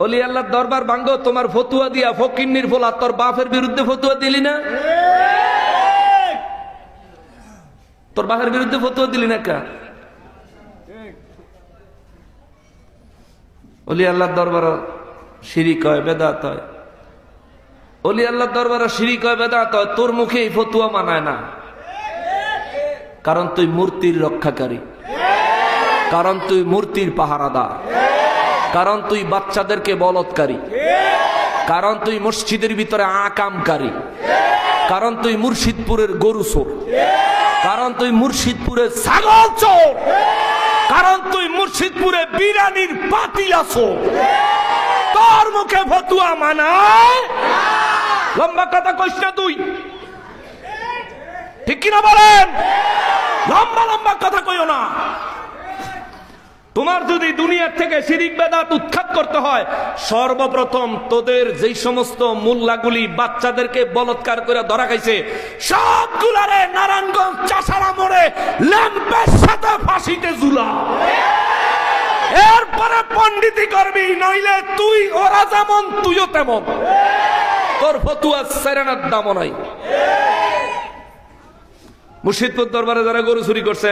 অলি আল্লাহর দরবার ভাঙ্গো, তোমার ফতুয়া দিয়া ফকিন্নির ফোলা তোর বাপের বিরুদ্ধে ফতুয়া দিলি না? তোর বাপের বিরুদ্ধে ফতুয়া দিলি না কা? অলি আল্লাহর দরবার শিরিক হয়, বেদাত হয়। অলি আল্লাহর দরবার শিরিক হয়, বেদাত হয়। তোর মুখে এই ফতুয়া মানায় না, কারণ তুই মূর্তির রক্ষাকারী, কারণ তুই মূর্তির পাহারাদার, কারণ তুই বাচ্চাদেরকে বলৎকারী, কারণ তুই মসজিদের ভিতরে আকামকারী, কারণ তুই মুর্শিদপুরের গরু চোর, কারণ তুই মুর্শিদপুরের ছাগল চোর, কারণ তুই মুর্শিদপুরে বিরানির পাতিলা চোর। তোর মুখে ফতুয়া মানায়? লম্বা কথা কইস না তুই, ঠিক কিনা বলেন? লম্বা লম্বা কথা কইও না। তোমার যদি দুনিয়ার থেকে শিরিক বেদাত উৎখাত করতে হয়, সর্বপ্রথম তোদের যেই সমস্ত মোল্লাগুলি বাচ্চাদেরকে বলৎকার করে ধরা খাইছে সবগুলারে নারায়ণগঞ্জ চাষারা মোড়ে ল্যাম্পের সাথে ফাঁসিতে ঝুলা। এরপরে পণ্ডিতি করবি, নইলে তুই ওরা যেমন তুইও তেমন। তোর ফতুয়া সেরেনার দাম নাই। মুর্শিদপুর দরবারে যারা গরু চুরি করছে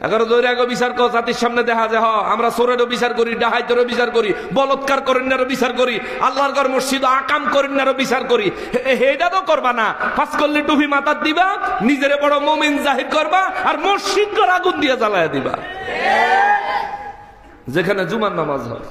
11 ধরে আগে বিচার কর, জাতির সামনে দেখা যায় আমরা চোরেরও বিচার করি, ডাহাইতেরও বিচার করি, বলৎকার করেনারও বিচার করি, আল্লাহর ঘর মসজিদ আকাম করেনারও বিচার করি। এইটা তো করবা না। পাঁচ করলে টুপি মাথার দিবা, নিজের বড় মুমিন জাহির করবা, আর মসজিদ ঘর আগুন দিয়ে জ্বালায়া দিবা যেখানে জুমার নামাজ হয়।